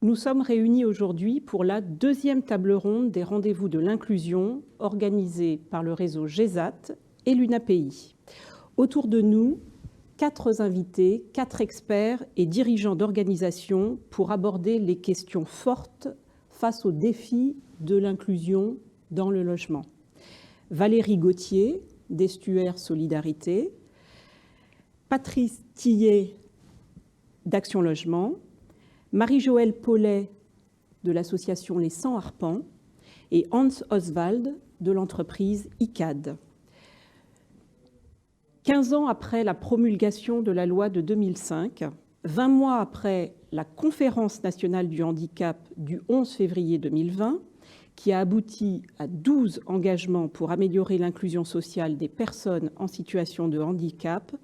Nous sommes réunis aujourd'hui pour la deuxième table ronde des rendez-vous de l'inclusion organisée par le réseau GESAT et l'UNAPI. Autour de nous, 4 invités, 4 experts et dirigeants d'organisations pour aborder les questions fortes face aux défis de l'inclusion dans le logement. Valérie Gauthier, d'Estuaire Solidarité, Patrice Tillet, d'Action Logement, Marie-Joëlle Paulet, de l'association Les 100 Arpents, et Hans Oswald, de l'entreprise ICAD. 15 ans après la promulgation de la loi de 2005, 20 mois après la Conférence nationale du handicap du 11 février 2020, qui a abouti à 12 engagements pour améliorer l'inclusion sociale des personnes en situation de handicap,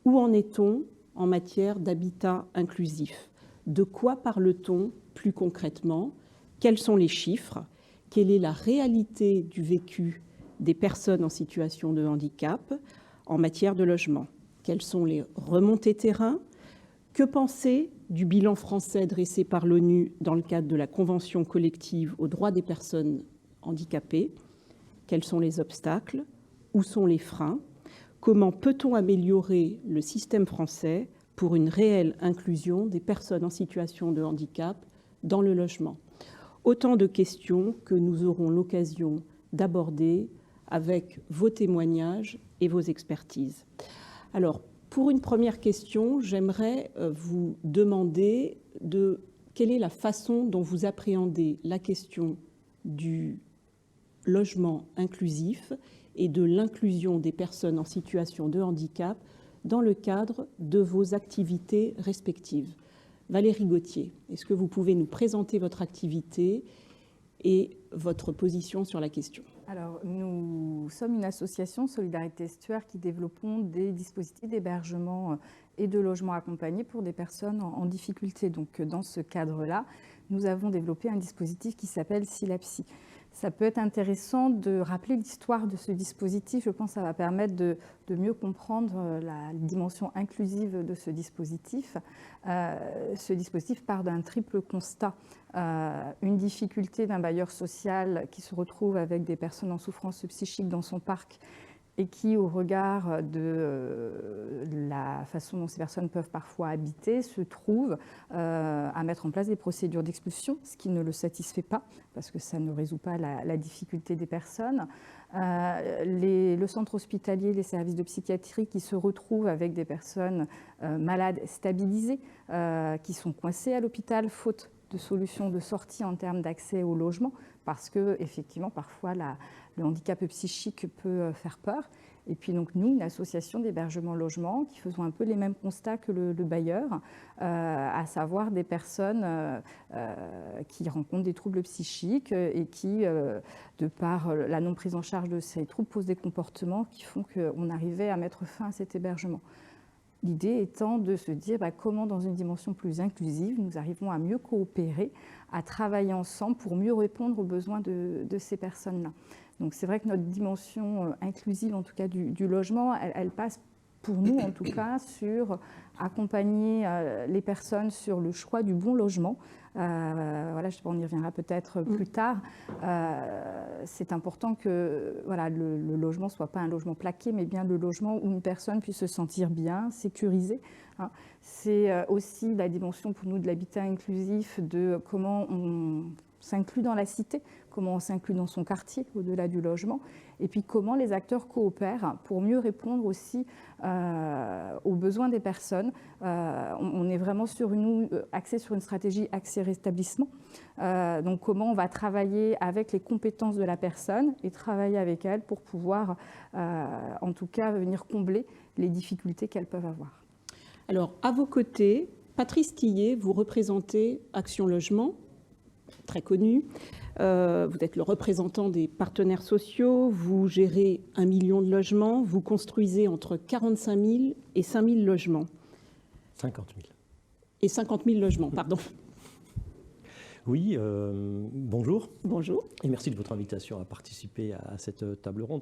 où en est-on en matière d'habitat inclusif? De quoi parle-t-on plus concrètement? Quels sont les chiffres? Quelle est la réalité du vécu des personnes en situation de handicap en matière de logement? Quelles sont les remontées terrain? Que penser du bilan français dressé par l'ONU dans le cadre de la Convention collective aux droits des personnes handicapées? Quels sont les obstacles? Où sont les freins? Comment peut-on améliorer le système français pour une réelle inclusion des personnes en situation de handicap dans le logement? Autant de questions que nous aurons l'occasion d'aborder avec vos témoignages et vos expertises. Alors, pour une première question, j'aimerais vous demander quelle est la façon dont vous appréhendez la question du logement inclusif et de l'inclusion des personnes en situation de handicap dans le cadre de vos activités respectives. Valérie Gauthier, est-ce que vous pouvez nous présenter votre activité et votre position sur la question? Alors, nous sommes une association Solidarité Estuaire qui développons des dispositifs d'hébergement et de logement accompagné pour des personnes en difficulté. Donc, dans ce cadre-là, nous avons développé un dispositif qui s'appelle Silapsi. Ça peut être intéressant de rappeler l'histoire de ce dispositif. Je pense que ça va permettre de mieux comprendre la dimension inclusive de ce dispositif. Ce dispositif part d'un triple constat. Une difficulté d'un bailleur social qui se retrouve avec des personnes en souffrance psychique dans son parc et qui, au regard de la façon dont ces personnes peuvent parfois habiter, se trouve à mettre en place des procédures d'expulsion, ce qui ne le satisfait pas, parce que ça ne résout pas la difficulté des personnes. Le centre hospitalier, les services de psychiatrie qui se retrouvent avec des personnes malades stabilisées, qui sont coincées à l'hôpital, faute de solutions de sortie en termes d'accès au logement, parce que effectivement parfois le handicap psychique peut faire peur. Et puis donc nous, une association d'hébergement logement, qui faisons un peu les mêmes constats que le bailleur, à savoir des personnes qui rencontrent des troubles psychiques et qui, de par la non prise en charge de ces troubles, posent des comportements qui font qu'on arrivait à mettre fin à cet hébergement. L'idée étant de se dire comment, dans une dimension plus inclusive, nous arrivons à mieux coopérer, à travailler ensemble pour mieux répondre aux besoins de ces personnes-là. Donc c'est vrai que notre dimension inclusive, en tout cas du logement, elle passe pour nous, en tout cas, sur accompagner les personnes sur le choix du bon logement. Voilà, on y reviendra peut-être plus tard. C'est important que le logement ne soit pas un logement plaqué, mais bien le logement où une personne puisse se sentir bien, sécurisée. C'est aussi la dimension pour nous de l'habitat inclusif, de comment on s'inclut dans la cité, comment on s'inclut dans son quartier au-delà du logement, et puis comment les acteurs coopèrent pour mieux répondre aussi aux besoins des personnes. On est vraiment axé sur une stratégie axée rétablissement. Donc comment on va travailler avec les compétences de la personne et travailler avec elle pour pouvoir, en tout cas, venir combler les difficultés qu'elles peuvent avoir. Alors, à vos côtés, Patrice Tillet, vous représentez Action Logement, très connu. Vous êtes le représentant des partenaires sociaux, vous gérez 1 million de logements, vous construisez entre 45 000 et 5 000 logements. 50 000. Et 50 000 logements, pardon. Oui, bonjour. Bonjour. Et merci de votre invitation à participer à cette table ronde.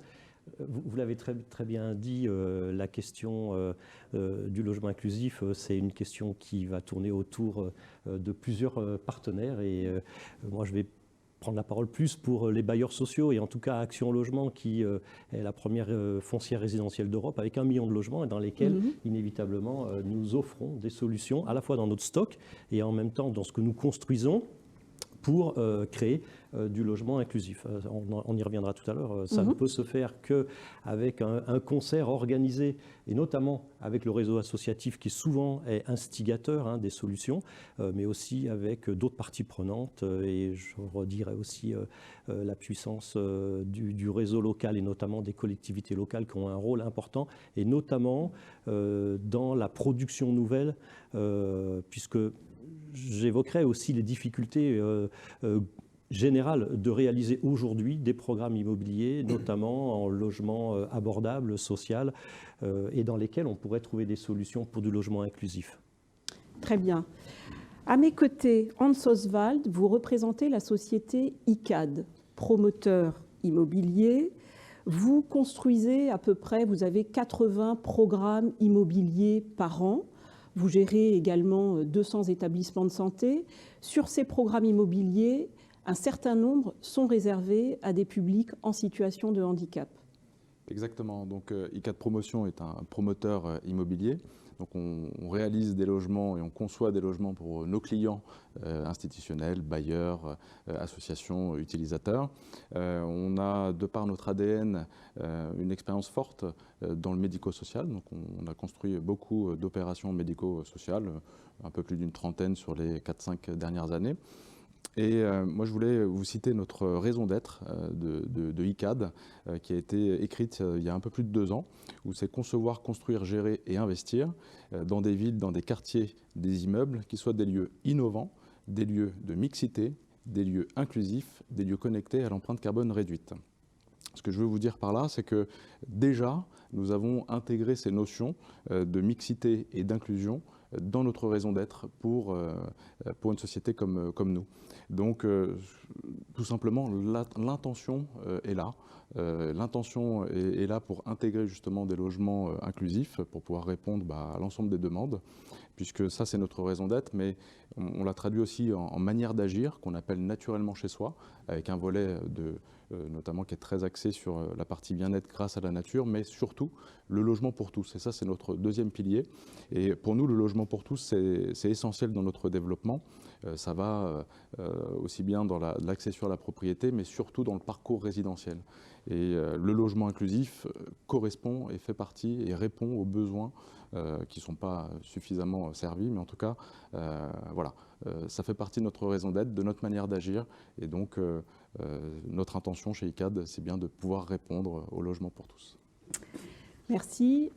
Vous l'avez très bien dit, la question du logement inclusif, c'est une question qui va tourner autour de plusieurs partenaires. Et moi, je vais prendre la parole plus pour les bailleurs sociaux et en tout cas Action Logement qui est la première foncière résidentielle d'Europe avec 1 million de logements et dans lesquels inévitablement nous offrons des solutions à la fois dans notre stock et en même temps dans ce que nous construisons pour créer du logement inclusif. On y reviendra tout à l'heure. Ça ne peut se faire qu'avec un concert organisé, et notamment avec le réseau associatif qui souvent est instigateur des solutions, mais aussi avec d'autres parties prenantes. Et je redirais aussi la puissance du réseau local et notamment des collectivités locales qui ont un rôle important, et notamment dans la production nouvelle, puisque j'évoquerai aussi les difficultés générales de réaliser aujourd'hui des programmes immobiliers, notamment en logement abordable, social, et dans lesquels on pourrait trouver des solutions pour du logement inclusif. Très bien. À mes côtés, Hans Oswald, vous représentez la société ICAD, promoteur immobilier. Vous construisez à peu près, vous avez 80 programmes immobiliers par an. Vous gérez également 200 établissements de santé. Sur ces programmes immobiliers, un certain nombre sont réservés à des publics en situation de handicap. Exactement. Donc, ICAD Promotion est un promoteur immobilier. Donc, on réalise des logements et on conçoit des logements pour nos clients institutionnels, bailleurs, associations, utilisateurs. On a, de par notre ADN, une expérience forte dans le médico-social. Donc, on a construit beaucoup d'opérations médico-sociales, un peu plus d'une trentaine sur les 4-5 dernières années. Et moi, je voulais vous citer notre raison d'être de ICAD, qui a été écrite il y a un peu plus de 2 ans, où c'est concevoir, construire, gérer et investir dans des villes, dans des quartiers, des immeubles qui soient des lieux innovants, des lieux de mixité, des lieux inclusifs, des lieux connectés à l'empreinte carbone réduite. Ce que je veux vous dire par là, c'est que déjà, nous avons intégré ces notions de mixité et d'inclusion dans notre raison d'être pour une société comme nous. Donc, tout simplement, l'intention est là. L'intention est là pour intégrer justement des logements inclusifs, pour pouvoir répondre à l'ensemble des demandes, puisque ça, c'est notre raison d'être, mais on l'a traduit aussi en manière d'agir, qu'on appelle naturellement chez soi, avec un volet notamment qui est très axé sur la partie bien-être grâce à la nature, mais surtout le logement pour tous. Et ça, c'est notre deuxième pilier. Et pour nous, le logement pour tous, c'est essentiel dans notre développement. Ça va aussi bien dans l'accession à la propriété, mais surtout dans le parcours résidentiel. Et le logement inclusif correspond et fait partie et répond aux besoins qui ne sont pas suffisamment servis, mais en tout cas, voilà, ça fait partie de notre raison d'être, de notre manière d'agir. Et donc, notre intention chez ICAD, c'est bien de pouvoir répondre au logement pour tous. Merci.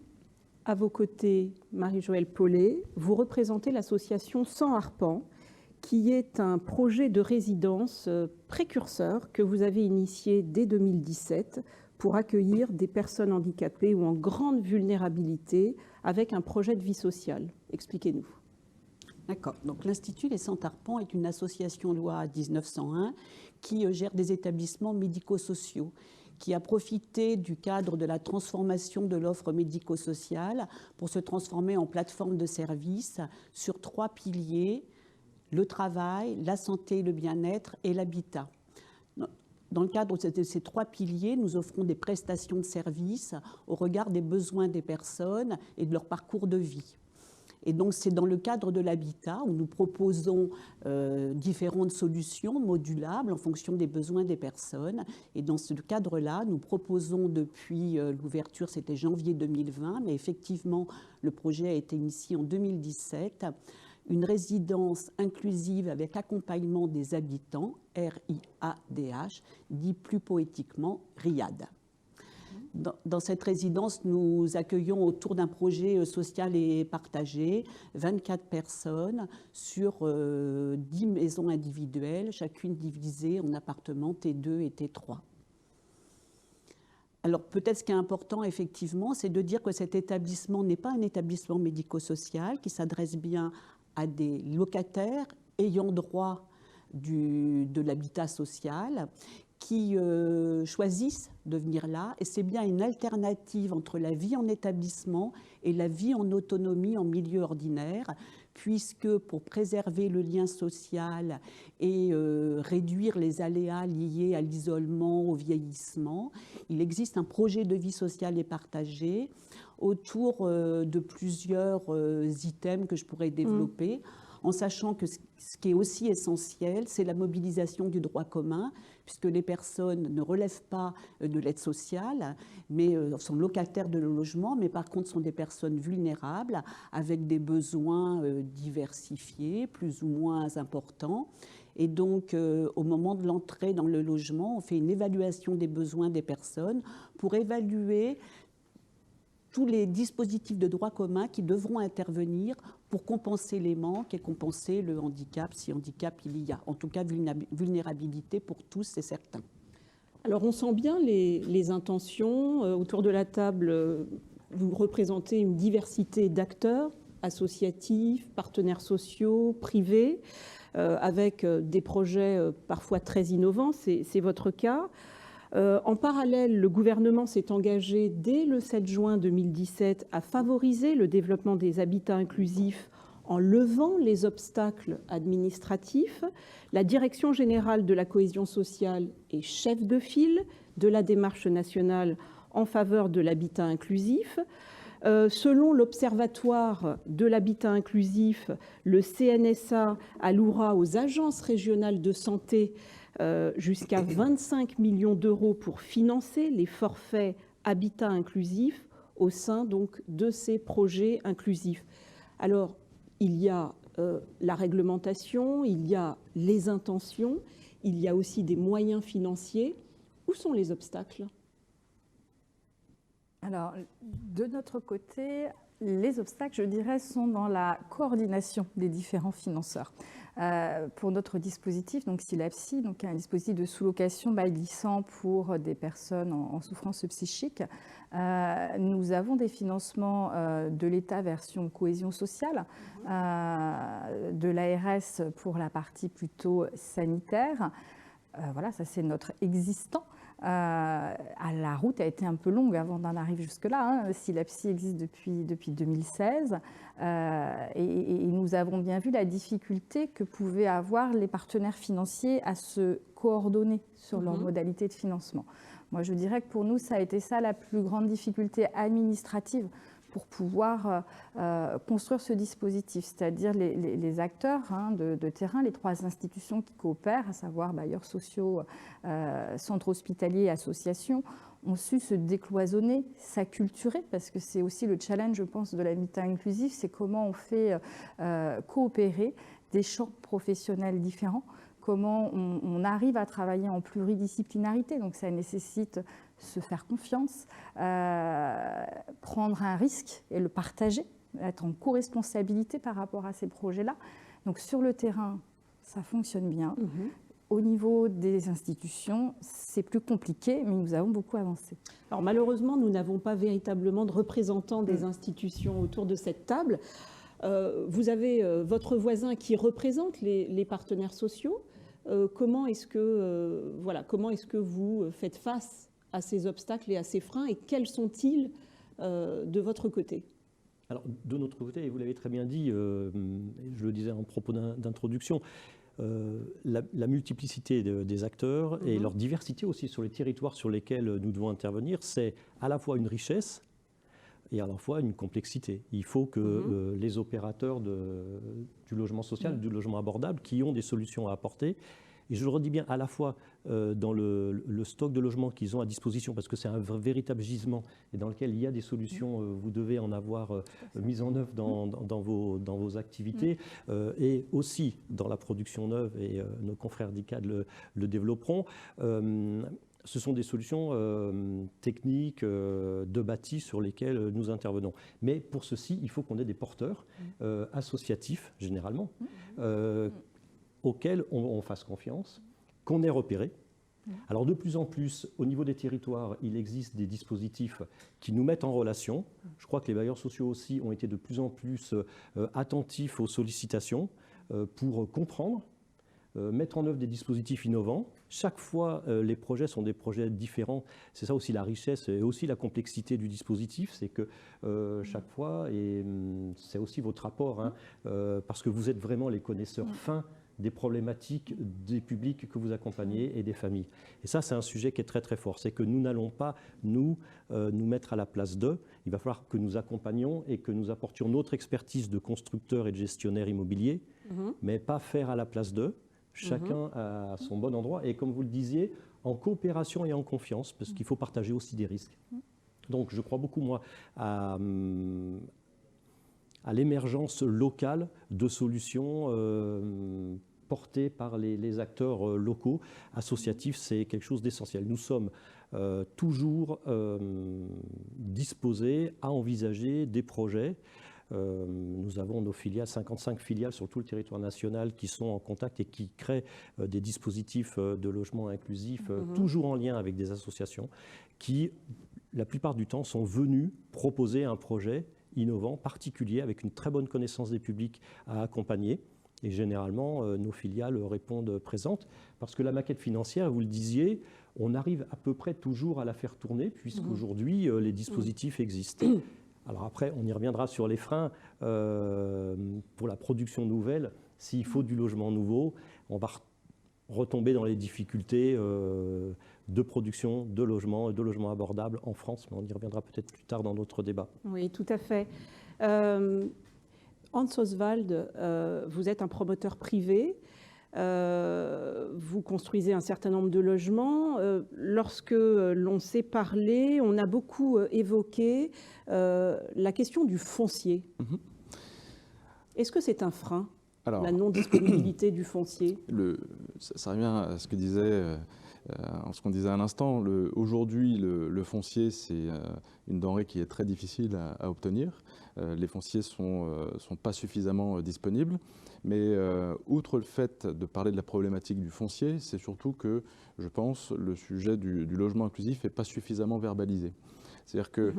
À vos côtés, Marie-Joëlle Paulet, vous représentez l'association Sans Harpans, qui est un projet de résidence précurseur que vous avez initié dès 2017 pour accueillir des personnes handicapées ou en grande vulnérabilité avec un projet de vie sociale. Expliquez-nous. D'accord. Donc l'Institut Les Sans Harpans est une association loi 1901 qui gère des établissements médico-sociaux, qui a profité du cadre de la transformation de l'offre médico-sociale pour se transformer en plateforme de services sur 3 piliers: le travail, la santé, le bien-être et l'habitat. Dans le cadre de ces 3 piliers, nous offrons des prestations de services au regard des besoins des personnes et de leur parcours de vie. Et donc, c'est dans le cadre de l'habitat où nous proposons différentes solutions modulables en fonction des besoins des personnes. Et dans ce cadre-là, nous proposons depuis l'ouverture, c'était janvier 2020, mais effectivement, le projet a été initié en 2017, une résidence inclusive avec accompagnement des habitants, RIADH, dit plus poétiquement RIAD. Dans cette résidence, nous accueillons autour d'un projet social et partagé 24 personnes sur 10 maisons individuelles, chacune divisée en appartements T2 et T3. Alors peut-être ce qui est important effectivement, c'est de dire que cet établissement n'est pas un établissement médico-social qui s'adresse bien à des locataires ayant droit de l'habitat social, qui choisissent de venir là. Et c'est bien une alternative entre la vie en établissement et la vie en autonomie en milieu ordinaire, puisque pour préserver le lien social et réduire les aléas liés à l'isolement, au vieillissement, il existe un projet de vie sociale et partagée autour de plusieurs items que je pourrais développer, en sachant que ce qui est aussi essentiel, c'est la mobilisation du droit commun, puisque les personnes ne relèvent pas de l'aide sociale, mais sont locataires de logement, mais par contre sont des personnes vulnérables, avec des besoins diversifiés, plus ou moins importants. Et donc, au moment de l'entrée dans le logement, on fait une évaluation des besoins des personnes pour évaluer tous les dispositifs de droit commun qui devront intervenir pour compenser les manques et compenser le handicap, si handicap il y a. En tout cas, vulnérabilité pour tous, c'est certain. Alors, on sent bien les intentions. Autour de la table, vous représentez une diversité d'acteurs, associatifs, partenaires sociaux, privés, avec des projets parfois très innovants. C'est votre cas. En parallèle, le gouvernement s'est engagé dès le 7 juin 2017 à favoriser le développement des habitats inclusifs en levant les obstacles administratifs. La Direction générale de la cohésion sociale est chef de file de la démarche nationale en faveur de l'habitat inclusif. Selon l'Observatoire de l'habitat inclusif, le CNSA allouera aux agences régionales de santé jusqu'à 25 millions d'euros pour financer les forfaits habitat inclusif au sein donc de ces projets inclusifs. Alors, il y a la réglementation, il y a les intentions, il y a aussi des moyens financiers. Où sont les obstacles ? Alors, de notre côté, les obstacles, je dirais, sont dans la coordination des différents financeurs. Pour notre dispositif, donc SILAPSI, donc un dispositif de sous-location bail glissant pour des personnes en souffrance psychique, nous avons des financements de l'État version cohésion sociale, de l'ARS pour la partie plutôt sanitaire. Voilà, ça c'est notre existant. La route a été un peu longue avant d'en arriver jusque-là. SILAPSI existe depuis 2016 et nous avons bien vu la difficulté que pouvaient avoir les partenaires financiers à se coordonner sur leurs modalités de financement. Moi, je dirais que pour nous, ça a été ça la plus grande difficulté administrative pour pouvoir construire ce dispositif, c'est-à-dire les acteurs de terrain, les trois institutions qui coopèrent, à savoir bailleurs sociaux, centres hospitaliers et associations, ont su se décloisonner, s'acculturer, parce que c'est aussi le challenge, je pense, de l'habitat inclusif, c'est comment on fait coopérer des champs professionnels différents, comment on arrive à travailler en pluridisciplinarité, donc ça nécessite se faire confiance, prendre un risque et le partager, être en co-responsabilité par rapport à ces projets-là. Donc sur le terrain, ça fonctionne bien. Au niveau des institutions, c'est plus compliqué, mais nous avons beaucoup avancé. Alors malheureusement, nous n'avons pas véritablement de représentants des institutions autour de cette table. Vous avez votre voisin qui représente les partenaires sociaux. Comment est-ce que vous faites face à ces obstacles et à ces freins, et quels sont-ils de votre côté ? Alors, de notre côté, et vous l'avez très bien dit, je le disais en propos d'introduction, la multiplicité des acteurs et leur diversité aussi sur les territoires sur lesquels nous devons intervenir, c'est à la fois une richesse et à la fois une complexité. Il faut que les opérateurs du logement social, du logement abordable, qui ont des solutions à apporter, et je le redis bien, à la fois dans le stock de logements qu'ils ont à disposition, parce que c'est un véritable gisement et dans lequel il y a des solutions, vous devez en avoir mises en œuvre dans vos activités, et aussi dans la production neuve, et nos confrères d'ICAD le développeront. Ce sont des solutions techniques de bâti sur lesquelles nous intervenons. Mais pour ceci, il faut qu'on ait des porteurs associatifs, généralement, auxquels on fasse confiance, qu'on ait repéré. Alors de plus en plus, au niveau des territoires, il existe des dispositifs qui nous mettent en relation. Je crois que les bailleurs sociaux aussi ont été de plus en plus attentifs aux sollicitations pour comprendre mettre en œuvre des dispositifs innovants. Chaque fois, les projets sont des projets différents. C'est ça aussi la richesse et aussi la complexité du dispositif, c'est que chaque fois, et c'est aussi votre rapport, hein, parce que vous êtes vraiment les connaisseurs fins des problématiques des publics que vous accompagnez et des familles. Et ça, c'est un sujet qui est très très fort. C'est que nous n'allons pas nous mettre à la place d'eux. Il va falloir que nous accompagnions et que nous apportions notre expertise de constructeurs et de gestionnaires immobiliers, mais pas faire à la place d'eux. Chacun à son bon endroit. Et comme vous le disiez, en coopération et en confiance, parce qu'il faut partager aussi des risques. Donc je crois beaucoup, moi, à l'émergence locale de solutions portées par les acteurs locaux. Associatifs, c'est quelque chose d'essentiel. Nous sommes toujours disposés à envisager des projets. Nous avons nos filiales, 55 filiales sur tout le territoire national qui sont en contact et qui créent des dispositifs de logement inclusif, toujours en lien avec des associations qui, la plupart du temps, sont venus proposer un projet innovant, particulier, avec une très bonne connaissance des publics à accompagner. Et généralement, nos filiales répondent présentes, parce que la maquette financière, vous le disiez, on arrive à peu près toujours à la faire tourner, puisqu'aujourd'hui, les dispositifs existent. Alors après, on y reviendra sur les freins pour la production nouvelle. S'il faut du logement nouveau, on va retomber dans les difficultés de production de logements et de logements abordables en France, mais on y reviendra peut-être plus tard dans notre débat. Oui, tout à fait. Hans Oswald, vous êtes un promoteur privé. Vous construisez un certain nombre de logements. Lorsque l'on s'est parlé, on a beaucoup évoqué la question du foncier. Est-ce que c'est un frein, la non-disponibilité du foncier? Ça revient à ce que disait... ce qu'on disait à l'instant, aujourd'hui, le foncier, c'est une denrée qui est très difficile à obtenir. Les fonciers ne sont pas suffisamment disponibles. Mais outre le fait de parler de la problématique du foncier, c'est surtout que, je pense, le sujet du logement inclusif n'est pas suffisamment verbalisé. C'est-à-dire que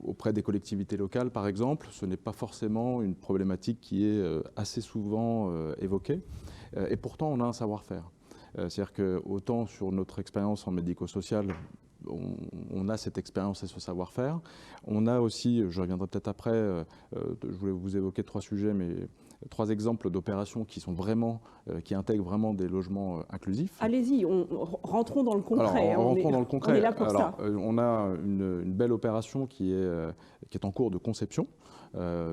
auprès des collectivités locales, par exemple, ce n'est pas forcément une problématique qui est assez souvent évoquée. Et pourtant, on a un savoir-faire. C'est-à-dire que autant sur notre expérience en médico-social, on a cette expérience et ce savoir-faire. On a aussi, je reviendrai peut-être après, je voulais vous évoquer 3 sujets, mais 3 exemples d'opérations qui sont vraiment, qui intègrent vraiment des logements inclusifs. Allez-y, rentrons dans le concret. Alors, rentrons dans le concret. On est là pour ça. On a une belle opération qui est en cours de conception.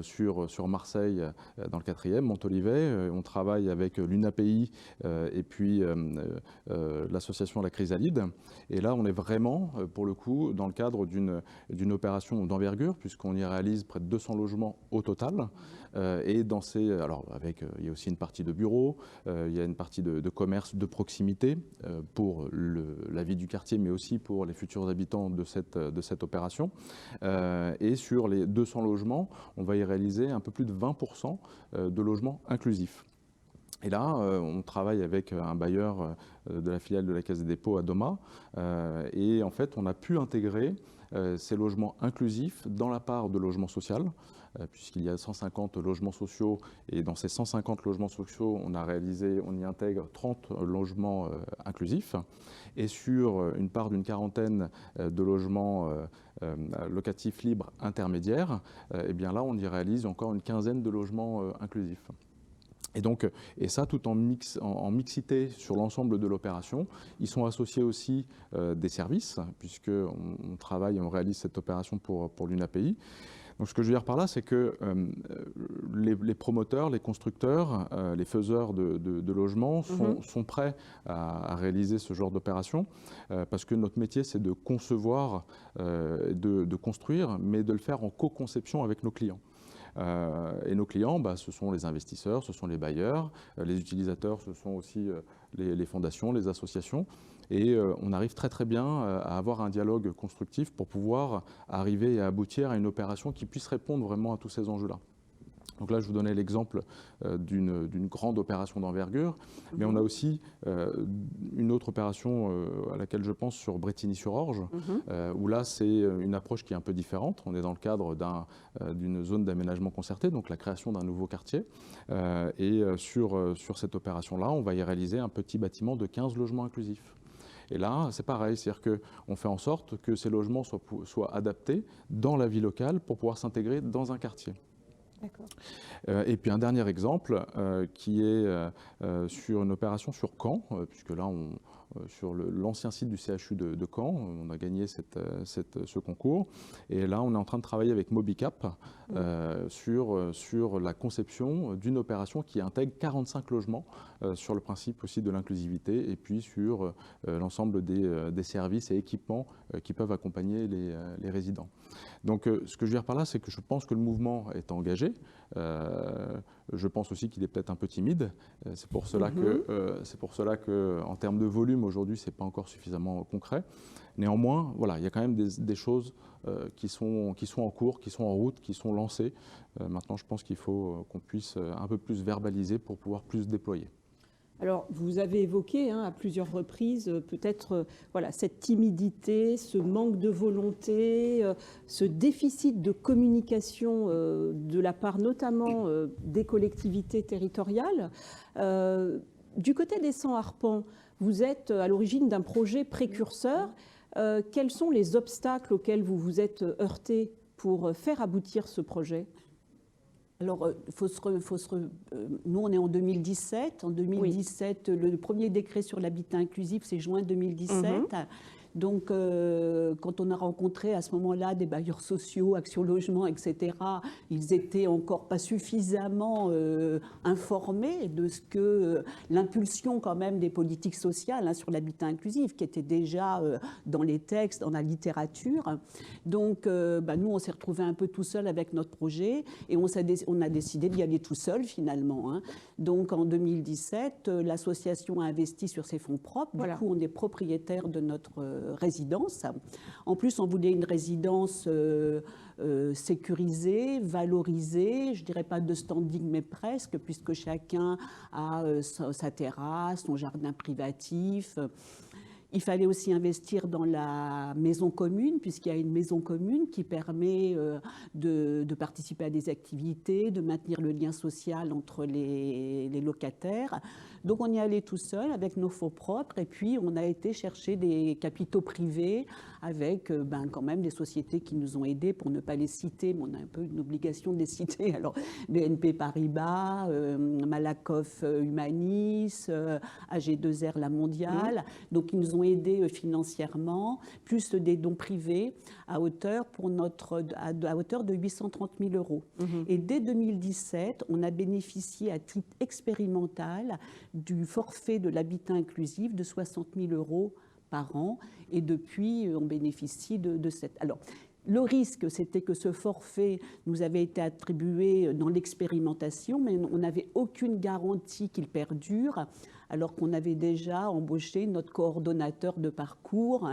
Sur Marseille, dans le 4e, Montolivet. On travaille avec l'UNAPI et puis l'association La Chrysalide. Et là, on est vraiment, pour le coup, dans le cadre d'une opération d'envergure, puisqu'on y réalise près de 200 logements au total. Et dans ces... Alors, il y a aussi une partie de bureaux, il y a une partie de commerce de proximité pour la vie du quartier, mais aussi pour les futurs habitants de cette opération. Et sur les 200 logements, on va y réaliser un peu plus de 20% de logements inclusifs. Et là, on travaille avec un bailleur de la filiale de la Caisse des dépôts à Doma. Et en fait, on a pu intégrer ces logements inclusifs dans la part de logement social, puisqu'il y a 150 logements sociaux. Et dans ces 150 logements sociaux, on y intègre 30 logements inclusifs. Et sur une part d'une quarantaine de logements locatifs libres intermédiaires, et bien là, on y réalise encore une quinzaine de logements inclusifs. Et ça, tout en mixité sur l'ensemble de l'opération. Ils sont associés aussi des services, puisqu'on travaille et on réalise cette opération pour l'UNAPI. Donc ce que je veux dire par là, c'est que les promoteurs, les constructeurs, les faiseurs de logements sont prêts à réaliser ce genre d'opération, parce que notre métier, c'est de concevoir, de construire, mais de le faire en co-conception avec nos clients. Et nos clients, ce sont les investisseurs, ce sont les bailleurs, les utilisateurs, ce sont aussi les fondations, les associations. Et on arrive très très bien à avoir un dialogue constructif pour pouvoir arriver et aboutir à une opération qui puisse répondre vraiment à tous ces enjeux-là. Donc là, je vous donnais l'exemple d'une grande opération d'envergure, mais on a aussi une autre opération à laquelle je pense sur Brétigny-sur-Orge, où là, c'est une approche qui est un peu différente. On est dans le cadre d'une zone d'aménagement concerté, donc la création d'un nouveau quartier. Et sur cette opération-là, on va y réaliser un petit bâtiment de 15 logements inclusifs. Et là, c'est pareil, c'est-à-dire qu'on fait en sorte que ces logements soient adaptés dans la vie locale pour pouvoir s'intégrer dans un quartier. Et puis un dernier exemple qui est sur une opération sur Caen, puisque là, sur l'ancien site du CHU de Caen, on a gagné ce concours. Et là, on est en train de travailler avec Mobicap sur la conception d'une opération qui intègre 45 logements sur le principe aussi de l'inclusivité et puis sur l'ensemble des services et équipements qui peuvent accompagner les résidents. Donc ce que je veux dire par là, c'est que je pense que le mouvement est engagé. Je pense aussi qu'il est peut-être un peu timide. C'est pour cela que, en termes de volume, aujourd'hui, ce n'est pas encore suffisamment concret. Néanmoins, voilà, il y a quand même des choses qui sont en cours, qui sont en route, qui sont lancées. Maintenant, je pense qu'il faut qu'on puisse un peu plus verbaliser pour pouvoir plus déployer. Alors, vous avez évoqué à plusieurs reprises peut-être cette timidité, ce manque de volonté, ce déficit de communication de la part notamment des collectivités territoriales. Du côté des 100 arpents, vous êtes à l'origine d'un projet précurseur. Quels sont les obstacles auxquels vous vous êtes heurté pour faire aboutir ce projet ? Alors, nous, on est en 2017. En 2017, oui. Le premier décret sur l'habitat inclusif, c'est juin 2017. Donc, quand on a rencontré à ce moment-là des bailleurs sociaux, Action Logement, etc., ils étaient encore pas suffisamment informés de ce que l'impulsion quand même des politiques sociales sur l'habitat inclusif, qui était déjà dans les textes, dans la littérature. Donc, nous, on s'est retrouvés un peu tout seul avec notre projet et on a décidé d'y aller tout seul finalement. Donc, en 2017, l'association a investi sur ses fonds propres. Du coup, on est propriétaire de notre résidence. En plus, on voulait une résidence sécurisée, valorisée, je dirais pas de standing, mais presque, puisque chacun a sa terrasse, son jardin privatif. Il fallait aussi investir dans la maison commune, puisqu'il y a une maison commune qui permet de participer à des activités, de maintenir le lien social entre les locataires. Donc on y allait tout seul avec nos fonds propres et puis on a été chercher des capitaux privés avec quand même des sociétés qui nous ont aidés, pour ne pas les citer, mais on a un peu une obligation de les citer. Alors BNP Paribas, Malakoff Humanis, AG2R La Mondiale, donc ils nous ont aidés financièrement, plus des dons privés à hauteur de 830 000 €. Et dès 2017, on a bénéficié à titre expérimental du forfait de l'habitat inclusif de 60 000 € par an. Et depuis, on bénéficie de cette... Alors, le risque, c'était que ce forfait nous avait été attribué dans l'expérimentation, mais on n'avait aucune garantie qu'il perdure, alors qu'on avait déjà embauché notre coordonnateur de parcours.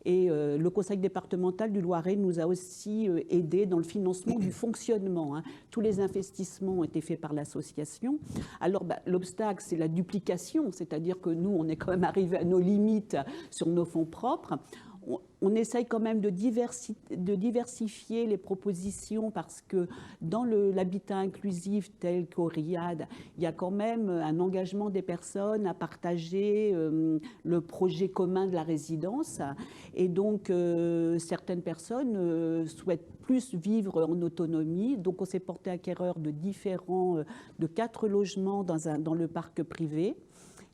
Et le conseil départemental du Loiret nous a aussi aidés dans le financement du fonctionnement. Tous les investissements ont été faits par l'association. Alors l'obstacle, c'est la duplication, c'est-à-dire que nous, on est quand même arrivé à nos limites sur nos fonds propres. On essaye quand même de diversifier les propositions parce que dans l'habitat inclusif tel qu'au RIAD, il y a quand même un engagement des personnes à partager le projet commun de la résidence. Et donc, certaines personnes souhaitent plus vivre en autonomie. Donc, on s'est porté acquéreur de 4 logements dans le parc privé.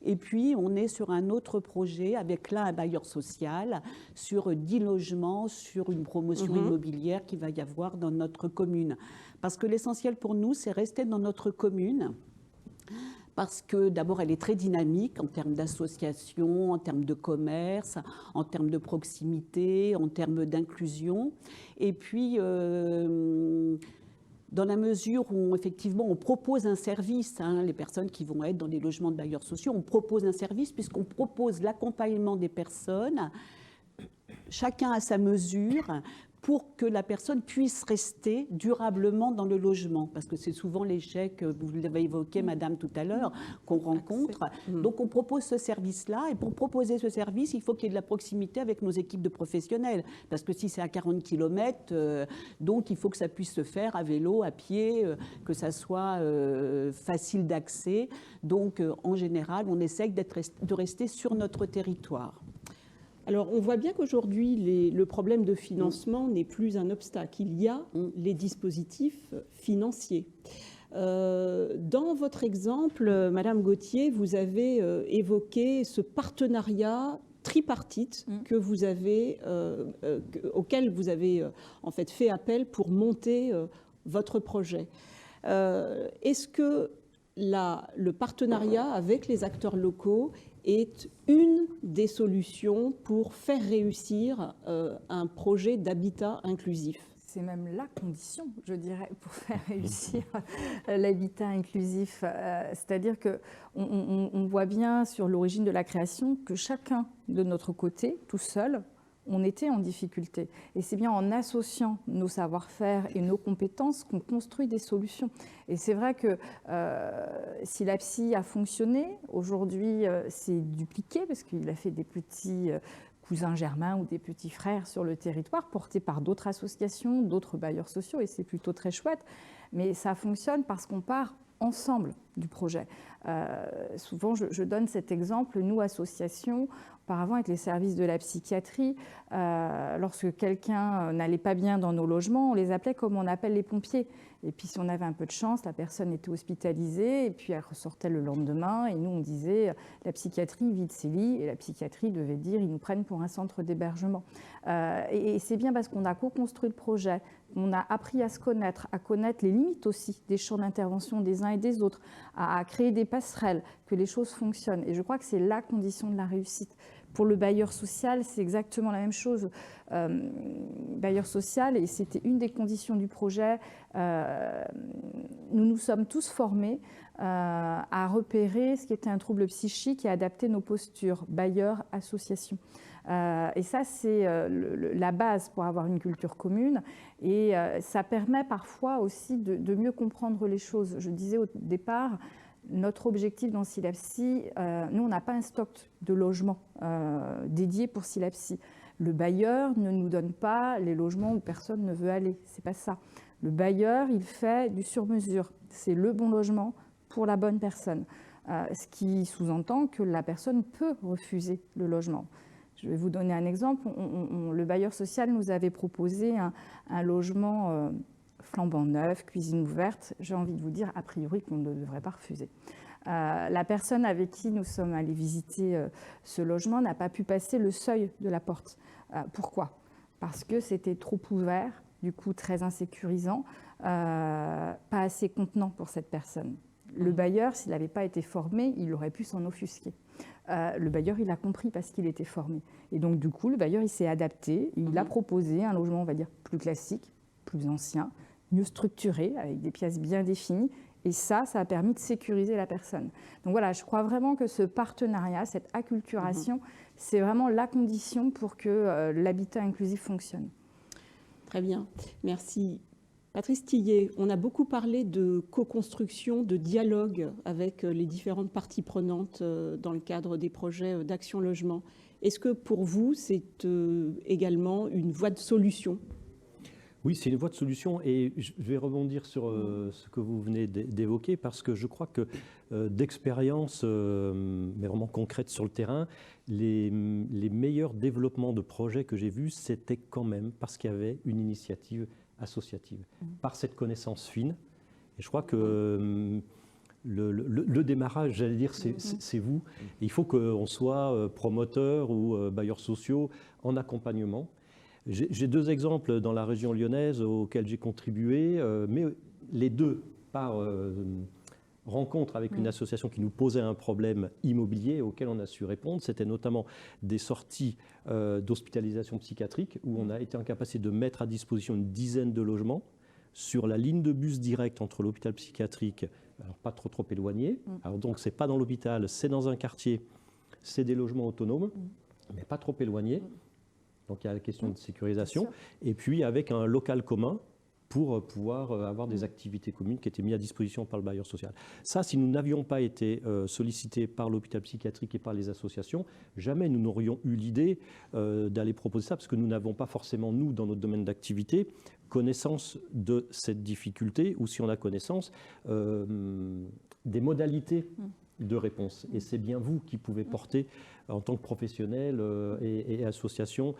Et puis, on est sur un autre projet avec là un bailleur social sur 10 logements, sur une promotion immobilière qu'il va y avoir dans notre commune. Parce que l'essentiel pour nous, c'est rester dans notre commune. Parce que d'abord, elle est très dynamique en termes d'association, en termes de commerce, en termes de proximité, en termes d'inclusion. Et puis... dans la mesure où, effectivement, on propose un service, les personnes qui vont être dans les logements de bailleurs sociaux, on propose un service puisqu'on propose l'accompagnement des personnes, chacun à sa mesure, pour que la personne puisse rester durablement dans le logement. Parce que c'est souvent l'échec, vous l'avez évoqué, Madame, tout à l'heure, qu'on rencontre. Donc on propose ce service-là, et pour proposer ce service, il faut qu'il y ait de la proximité avec nos équipes de professionnels. Parce que si c'est à 40 km, donc il faut que ça puisse se faire à vélo, à pied, que ça soit facile d'accès. Donc en général, on essaye de rester sur notre territoire. Alors, on voit bien qu'aujourd'hui, le problème de financement n'est plus un obstacle. Il y a les dispositifs financiers. Dans votre exemple, Madame Gauthier, vous avez évoqué ce partenariat tripartite que vous avez, auquel vous avez en fait fait appel pour monter votre projet. Est-ce que le partenariat avec les acteurs locaux est une des solutions pour faire réussir un projet d'habitat inclusif? C'est même la condition, je dirais, pour faire réussir l'habitat inclusif. C'est-à-dire qu'on voit bien sur l'origine de la création que chacun de notre côté, tout seul, on était en difficulté. Et c'est bien en associant nos savoir-faire et nos compétences qu'on construit des solutions. Et c'est vrai que si la psy a fonctionné, aujourd'hui c'est dupliqué parce qu'il a fait des petits cousins germains ou des petits frères sur le territoire, portés par d'autres associations, d'autres bailleurs sociaux, et c'est plutôt très chouette. Mais ça fonctionne parce qu'on part ensemble du projet. Souvent, je donne cet exemple, nous, associations, auparavant avec les services de la psychiatrie, lorsque quelqu'un n'allait pas bien dans nos logements, on les appelait comme on appelle les pompiers. Et puis si on avait un peu de chance, la personne était hospitalisée et puis elle ressortait le lendemain et nous on disait la psychiatrie vide ses lits et la psychiatrie devait dire ils nous prennent pour un centre d'hébergement. Et c'est bien parce qu'on a co-construit le projet, on a appris à se connaître, à connaître les limites aussi des champs d'intervention des uns et des autres, à créer des passerelles, que les choses fonctionnent. Et je crois que c'est la condition de la réussite. Pour le bailleur social, c'est exactement la même chose. Bailleur social, et c'était une des conditions du projet, nous nous sommes tous formés à repérer ce qui était un trouble psychique et à adapter nos postures, bailleurs, associations. Et ça, c'est la base pour avoir une culture commune. Et ça permet parfois aussi de mieux comprendre les choses. Je disais au départ, notre objectif dans Silapsy, nous, on n'a pas un stock de logements dédié pour Silapsy. Le bailleur ne nous donne pas les logements où personne ne veut aller. C'est pas ça. Le bailleur, il fait du sur-mesure. C'est le bon logement pour la bonne personne. Ce qui sous-entend que la personne peut refuser le logement. Je vais vous donner un exemple. Le bailleur social nous avait proposé un logement flambant neuf, cuisine ouverte. J'ai envie de vous dire, a priori, qu'on ne devrait pas refuser. La personne avec qui nous sommes allés visiter ce logement n'a pas pu passer le seuil de la porte. Pourquoi ? Parce que c'était trop ouvert, du coup très insécurisant, pas assez contenant pour cette personne. Le bailleur, s'il n'avait pas été formé, il aurait pu s'en offusquer. Le bailleur, il a compris parce qu'il était formé. Et donc, du coup, le bailleur, il s'est adapté. Il a proposé un logement, on va dire, plus classique, plus ancien, mieux structuré, avec des pièces bien définies. Et ça a permis de sécuriser la personne. Donc voilà, je crois vraiment que ce partenariat, cette acculturation, c'est vraiment la condition pour que l'habitat inclusif fonctionne. Très bien, merci. Patrice Tillet, on a beaucoup parlé de co-construction, de dialogue avec les différentes parties prenantes dans le cadre des projets d'Action Logement. Est-ce que pour vous, c'est également une voie de solution ? Oui, c'est une voie de solution et je vais rebondir sur ce que vous venez d'évoquer parce que je crois que d'expérience, mais vraiment concrète sur le terrain, les meilleurs développements de projets que j'ai vus, c'était quand même parce qu'il y avait une initiative associative, par cette connaissance fine. Et je crois que le démarrage, j'allais dire, c'est vous. Et il faut qu'on soit promoteur ou bailleurs sociaux en accompagnement. J'ai deux exemples dans la région lyonnaise auxquels j'ai contribué, mais les deux par rencontre avec une association qui nous posait un problème immobilier auquel on a su répondre. C'était notamment des sorties d'hospitalisation psychiatrique où on a été en capacité de mettre à disposition une dizaine de logements sur la ligne de bus directe entre l'hôpital psychiatrique, alors pas trop éloigné. Alors donc c'est pas dans l'hôpital, c'est dans un quartier, c'est des logements autonomes, mais pas trop éloignés. Donc il y a la question de sécurisation, et puis avec un local commun pour pouvoir avoir des activités communes qui étaient mises à disposition par le bailleur social. Ça, si nous n'avions pas été sollicités par l'hôpital psychiatrique et par les associations, jamais nous n'aurions eu l'idée d'aller proposer ça, parce que nous n'avons pas forcément, nous, dans notre domaine d'activité, connaissance de cette difficulté, ou si on a connaissance, des modalités de réponse. Et c'est bien vous qui pouvez porter, en tant que professionnel et association,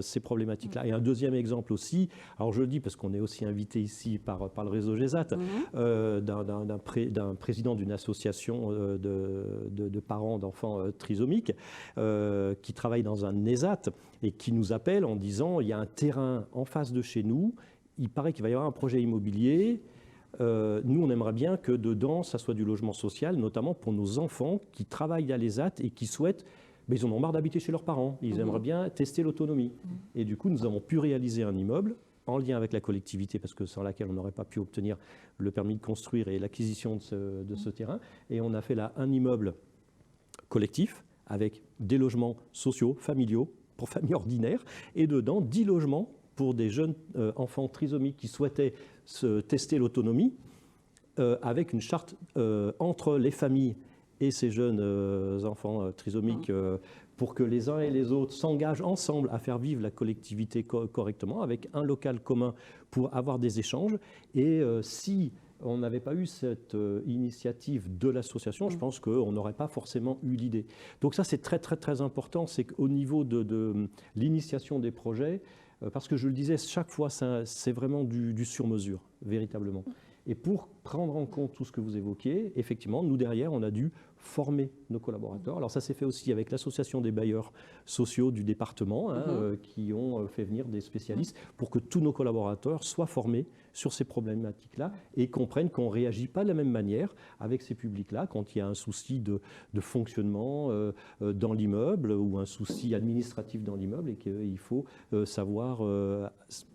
ces problématiques-là. Et un deuxième exemple aussi, alors je le dis parce qu'on est aussi invité ici par le réseau GESAT, d'un président d'une association de parents d'enfants trisomiques qui travaille dans un ESAT et qui nous appelle en disant il y a un terrain en face de chez nous, il paraît qu'il va y avoir un projet immobilier. Nous, on aimerait bien que dedans, ça soit du logement social, notamment pour nos enfants qui travaillent à l'ESAT et qui souhaitent, mais ils en ont marre d'habiter chez leurs parents. Ils aimeraient bien tester l'autonomie. Et du coup, nous avons pu réaliser un immeuble en lien avec la collectivité, parce que sans laquelle on n'aurait pas pu obtenir le permis de construire et l'acquisition de ce terrain. Et on a fait là un immeuble collectif avec des logements sociaux, familiaux, pour familles ordinaires, et dedans 10 logements pour des jeunes enfants trisomiques qui souhaitaient se tester l'autonomie, avec une charte entre les familles et ces jeunes enfants trisomiques, pour que les uns et les autres s'engagent ensemble à faire vivre la collectivité correctement, avec un local commun pour avoir des échanges. Et si on n'avait pas eu cette initiative de l'association, je pense qu'on n'aurait pas forcément eu l'idée. Donc ça, c'est très, très, très important, c'est qu'au niveau de l'initiation des projets, parce que je le disais, chaque fois, c'est vraiment du sur-mesure, véritablement. Et pour prendre en compte tout ce que vous évoquiez, effectivement, nous, derrière, on a dû former nos collaborateurs. Alors ça s'est fait aussi avec l'association des bailleurs sociaux du département, qui ont fait venir des spécialistes pour que tous nos collaborateurs soient formés sur ces problématiques-là et comprennent qu'on ne réagit pas de la même manière avec ces publics-là quand il y a un souci de fonctionnement dans l'immeuble ou un souci administratif dans l'immeuble, et qu'il faut savoir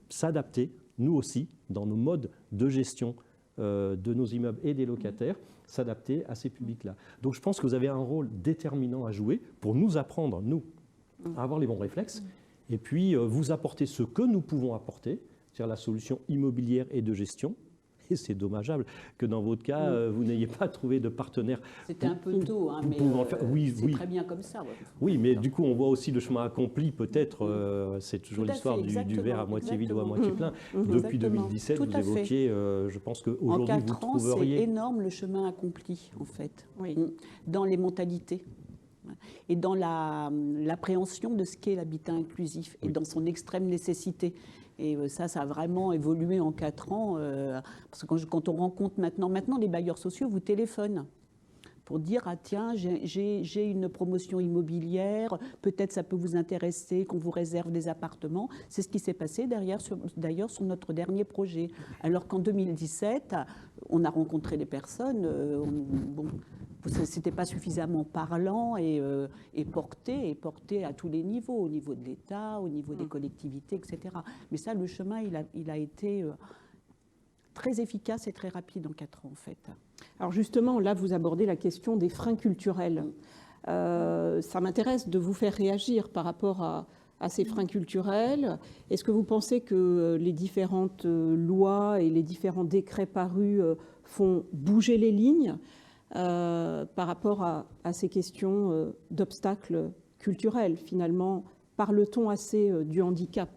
s'adapter, nous aussi, dans nos modes de gestion de nos immeubles et des locataires, s'adapter à ces publics-là. Donc je pense que vous avez un rôle déterminant à jouer pour nous apprendre, nous, à avoir les bons réflexes, et puis vous apporter ce que nous pouvons apporter, c'est-à-dire la solution immobilière et de gestion. Et c'est dommageable que dans votre cas, vous n'ayez pas trouvé de partenaire. C'était un peu tôt, mais c'est très bien comme ça. Oui, mais du coup, on voit aussi le chemin accompli, peut-être, c'est toujours l'histoire du verre à moitié vide ou à moitié plein. Depuis 2017, vous évoquiez, je pense qu'aujourd'hui, vous trouveriez... C'est énorme le chemin accompli, en fait, dans les mentalités et dans l'appréhension de ce qu'est l'habitat inclusif et dans son extrême nécessité. Et ça a vraiment évolué en 4 ans, parce que quand on rencontre maintenant les bailleurs sociaux vous téléphonent pour dire « Ah tiens, j'ai une promotion immobilière, peut-être ça peut vous intéresser, qu'on vous réserve des appartements ». C'est ce qui s'est passé d'ailleurs sur notre dernier projet. Alors qu'en 2017, on a rencontré des personnes, c'était pas suffisamment parlant et porté à tous les niveaux, au niveau de l'État, au niveau des collectivités, etc. Mais ça, le chemin, il a été très efficace et très rapide en 4 ans, en fait. Alors justement, là, vous abordez la question des freins culturels. Ça m'intéresse de vous faire réagir par rapport à ces freins culturels. Est-ce que vous pensez que les différentes lois et les différents décrets parus font bouger les lignes par rapport à ces questions d'obstacles culturels? Finalement, parle-t-on assez du handicap?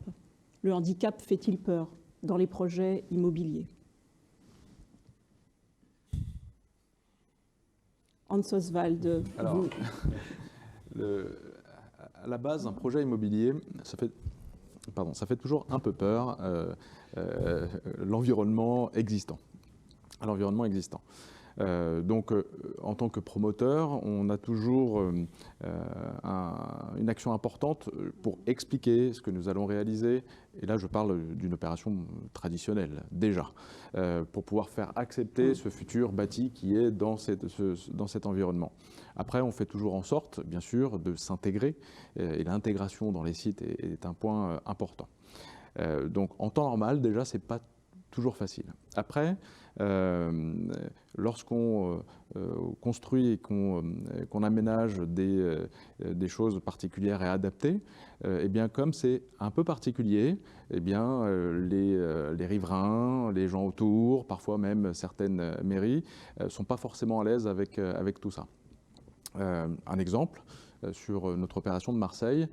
Le handicap fait-il peur dans les projets immobiliers? Hans Oswald. Alors, à la base, un projet immobilier, ça fait toujours un peu peur, l'environnement existant. Donc, en tant que promoteur, on a toujours une action importante pour expliquer ce que nous allons réaliser. Et là, je parle d'une opération traditionnelle, déjà, pour pouvoir faire accepter ce futur bâti qui est dans cet environnement. Après, on fait toujours en sorte, bien sûr, de s'intégrer. Et l'intégration dans les sites est un point important. Donc, en temps normal, déjà, ce n'est pas toujours facile. Après, lorsqu'on construit et qu'on aménage des choses particulières et adaptées, eh bien, comme c'est un peu particulier, eh bien, les riverains, les gens autour, parfois même certaines mairies, ne sont pas forcément à l'aise avec tout ça. Un exemple, sur notre opération de Marseille,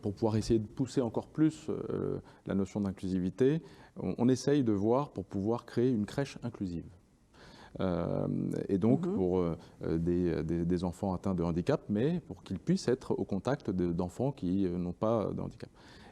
pour pouvoir essayer de pousser encore plus la notion d'inclusivité, on essaye de voir pour pouvoir créer une crèche inclusive. Et donc pour des enfants atteints de handicap, mais pour qu'ils puissent être au contact d'enfants qui n'ont pas de handicap.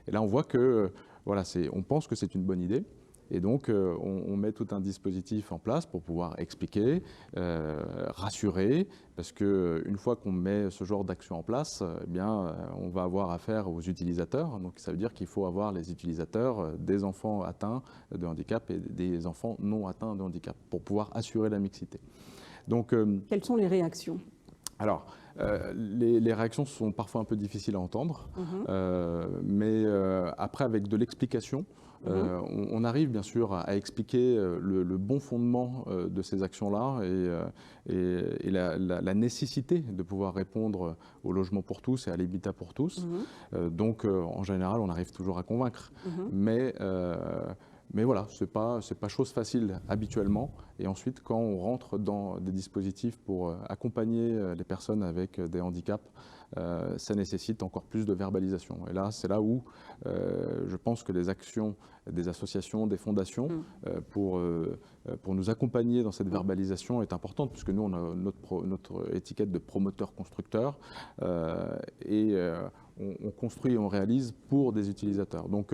Et là, on voit que, voilà, on pense que c'est une bonne idée. Et donc, on met tout un dispositif en place pour pouvoir expliquer, rassurer, parce qu'une fois qu'on met ce genre d'action en place, eh bien, on va avoir affaire aux utilisateurs. Donc, ça veut dire qu'il faut avoir les utilisateurs des enfants atteints de handicap et des enfants non atteints de handicap pour pouvoir assurer la mixité. Donc, quelles sont les réactions ? Alors, les réactions sont parfois un peu difficiles à entendre, mais après, avec de l'explication, on arrive bien sûr à expliquer le bon fondement de ces actions-là et la nécessité de pouvoir répondre au logement pour tous et à l'habitat pour tous. Donc, en général, on arrive toujours à convaincre. Mais voilà, ce n'est pas chose facile habituellement. Et ensuite, quand on rentre dans des dispositifs pour accompagner les personnes avec des handicaps, ça nécessite encore plus de verbalisation. Et là, c'est là où je pense que les actions des associations, des fondations, pour nous accompagner dans cette verbalisation est importante, puisque nous, on a notre étiquette de promoteur-constructeur et on construit et on réalise pour des utilisateurs. Donc,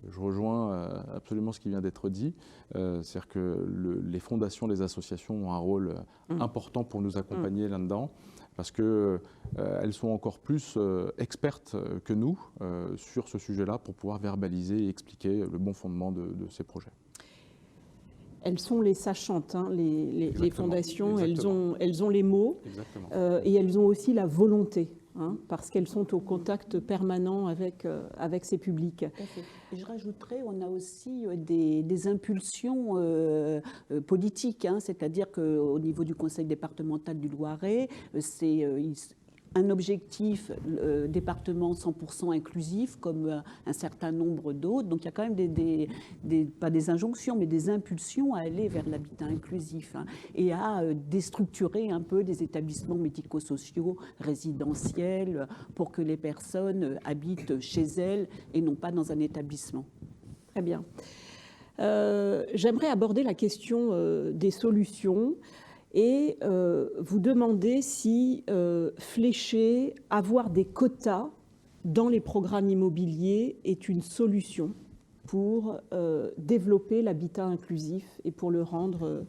je rejoins absolument ce qui vient d'être dit, c'est-à-dire que les fondations, les associations ont un rôle important pour nous accompagner là-dedans, parce qu'elles sont encore plus expertes que nous sur ce sujet-là pour pouvoir verbaliser et expliquer le bon fondement de ces projets. Elles sont les sachantes, hein, les fondations, exactement. elles ont les mots et elles ont aussi la volonté. Parce qu'elles sont au contact permanent avec ces publics. Et je rajouterais, on a aussi des impulsions politiques, c'est-à-dire qu'au niveau du Conseil départemental du Loiret, c'est un objectif département 100% inclusif, comme un certain nombre d'autres. Donc il y a quand même pas des injonctions, mais des impulsions à aller vers l'habitat inclusif et à déstructurer un peu des établissements médico-sociaux, résidentiels, pour que les personnes habitent chez elles et non pas dans un établissement. Très bien. J'aimerais aborder la question des solutions. Et vous demandez si flécher, avoir des quotas dans les programmes immobiliers est une solution pour développer l'habitat inclusif et pour le rendre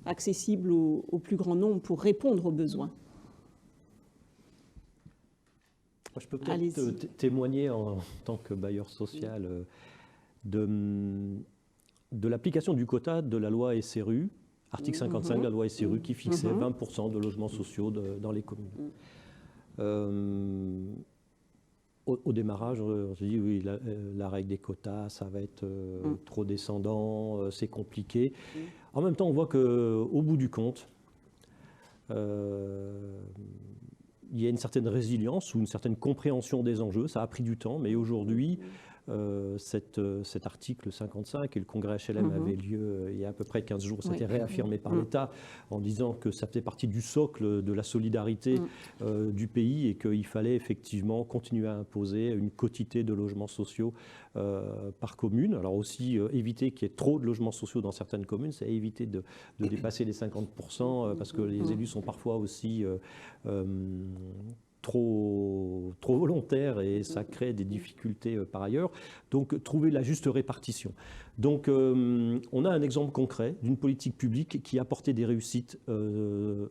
accessible au plus grand nombre, pour répondre aux besoins. Je peux peut-être témoigner en tant que bailleur social de l'application du quota de la loi SRU. Article 55 de la loi SRU qui fixait 20% de logements sociaux dans les communes. Au démarrage, on se dit oui, la règle des quotas, ça va être trop descendant, c'est compliqué. En même temps, on voit qu'au bout du compte, il y a une certaine résilience ou une certaine compréhension des enjeux. Ça a pris du temps, mais aujourd'hui, cet article 55 et le congrès HLM avait lieu il y a à peu près 15 jours, ça a été réaffirmé par l'État en disant que ça faisait partie du socle de la solidarité du pays et qu'il fallait effectivement continuer à imposer une quotité de logements sociaux par commune. Alors aussi éviter qu'il y ait trop de logements sociaux dans certaines communes, c'est éviter de dépasser les 50% parce que les élus sont parfois aussi trop volontaire et ça crée des difficultés par ailleurs. Donc, trouver la juste répartition. Donc, on a un exemple concret d'une politique publique qui a apporté des réussites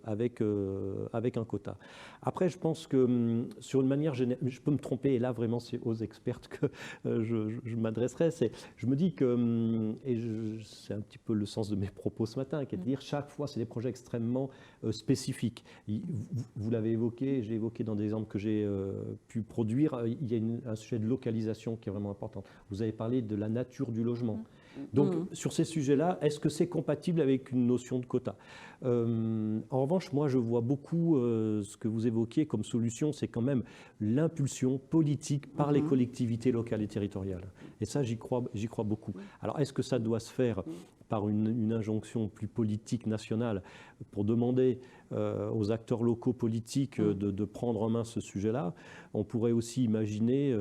avec un quota. Après, je pense que sur une manière générale, je peux me tromper, et là vraiment c'est aux expertes que je m'adresserai, je me dis que, et c'est un petit peu le sens de mes propos ce matin, qui est de dire chaque fois c'est des projets extrêmement spécifiques. Vous l'avez évoqué, j'ai évoqué dans des exemples que j'ai pu produire, il y a un sujet de localisation qui est vraiment important. Vous avez parlé de la nature du logement. Donc, sur ces sujets-là, est-ce que c'est compatible avec une notion de quota ? En revanche, moi, je vois beaucoup ce que vous évoquiez comme solution, c'est quand même l'impulsion politique par les collectivités locales et territoriales. Et ça, j'y crois beaucoup. Alors, est-ce que ça doit se faire par une injonction plus politique nationale pour demander aux acteurs locaux politiques de prendre en main ce sujet-là? On pourrait aussi imaginer,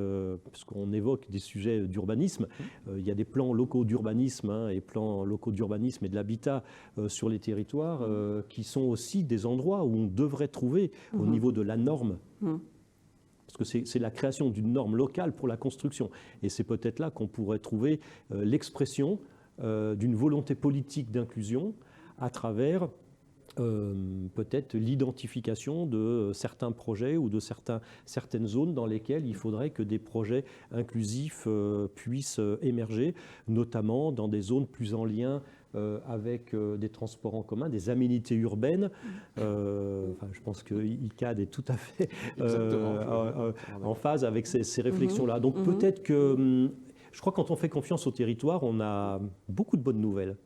parce qu'on évoque des sujets d'urbanisme, il y a des plans locaux d'urbanisme et plans locaux d'urbanisme et de l'habitat sur les territoires qui sont aussi des endroits où on devrait trouver au niveau de la norme. Parce que c'est la création d'une norme locale pour la construction. Et c'est peut-être là qu'on pourrait trouver l'expression d'une volonté politique d'inclusion à travers peut-être l'identification de certains projets ou de certaines zones dans lesquelles il faudrait que des projets inclusifs puissent émerger, notamment dans des zones plus en lien avec des transports en commun, des aménités urbaines. Je pense que ICAD est tout à fait en phase avec ces réflexions-là. Donc peut-être que... Je crois que quand on fait confiance au territoire, on a beaucoup de bonnes nouvelles.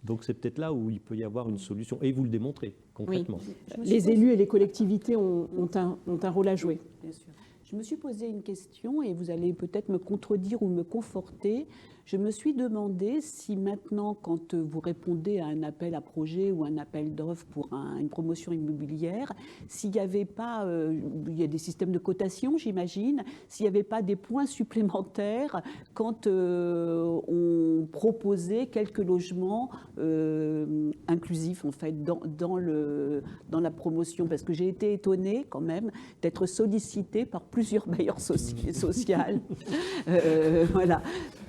Donc c'est peut-être là où il peut y avoir une solution. Et vous le démontrez concrètement. Oui. Les élus et les collectivités ont un rôle à jouer. Bien sûr. Je me suis posé une question et vous allez peut-être me contredire ou me conforter. Je me suis demandé si maintenant, quand vous répondez à un appel à projet ou un appel d'offres pour une promotion immobilière, s'il n'y avait pas, il y a des systèmes de cotation, j'imagine, s'il n'y avait pas des points supplémentaires quand on proposait quelques logements inclusifs, en fait, dans la promotion. Parce que j'ai été étonnée, quand même, d'être sollicitée par plusieurs bailleurs sociaux. Voilà.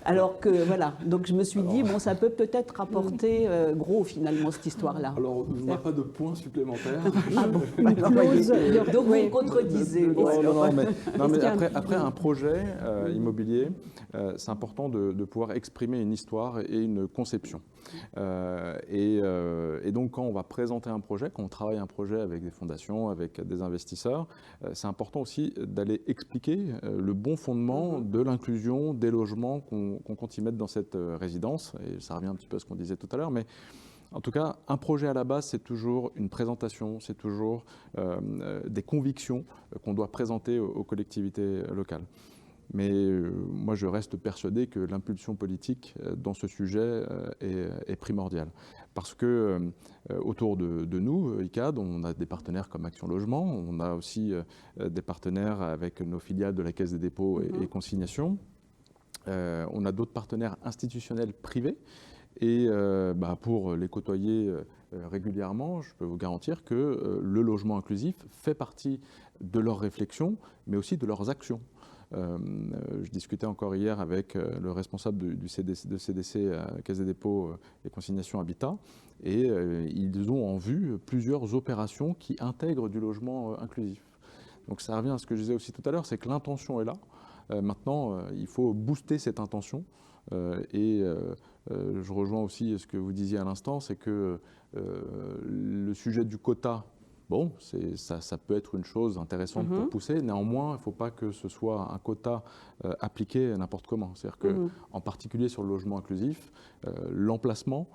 Alors que, voilà, donc je me suis dit, bon, ça peut peut-être rapporter gros, finalement, cette histoire-là. Alors, on n'a pas de points supplémentaires. Donc, vous me contredisez. Non, mais après un projet immobilier, c'est important de pouvoir exprimer une histoire et une conception. Et donc, quand on va présenter un projet, quand on travaille un projet avec des fondations, avec des investisseurs, c'est important aussi d'aller expliquer le bon fondement de l'inclusion des logements qu'on compte y mettre dans cette résidence. Et ça revient un petit peu à ce qu'on disait tout à l'heure, mais en tout cas, un projet à la base, c'est toujours une présentation, c'est toujours des convictions qu'on doit présenter aux collectivités locales. Mais moi, je reste persuadé que l'impulsion politique dans ce sujet est primordiale. Parce que autour de nous, ICAD, on a des partenaires comme Action Logement, on a aussi des partenaires avec nos filiales de la Caisse des dépôts et consignations. On a d'autres partenaires institutionnels privés. Et pour les côtoyer régulièrement, je peux vous garantir que le logement inclusif fait partie de leurs réflexions, mais aussi de leurs actions. Je discutais encore hier avec le responsable de CDC, Caisse des dépôts et consignations Habitat, et ils ont en vue plusieurs opérations qui intègrent du logement inclusif. Donc ça revient à ce que je disais aussi tout à l'heure, c'est que l'intention est là. Maintenant, il faut booster cette intention. Je rejoins aussi ce que vous disiez à l'instant, c'est que le sujet du quota, bon, ça peut être une chose intéressante pour pousser. Néanmoins, il ne faut pas que ce soit un quota appliqué n'importe comment. C'est-à-dire qu'en particulier sur le logement inclusif, l'emplacement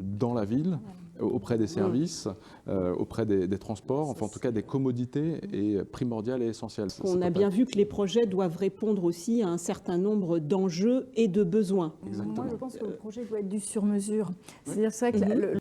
dans la ville, auprès des services, auprès des transports, enfin en tout cas des commodités, est primordial et essentiel. On a bien vu que les projets doivent répondre aussi à un certain nombre d'enjeux et de besoins. Moi, je pense que le projet doit être du sur-mesure. C'est-à-dire que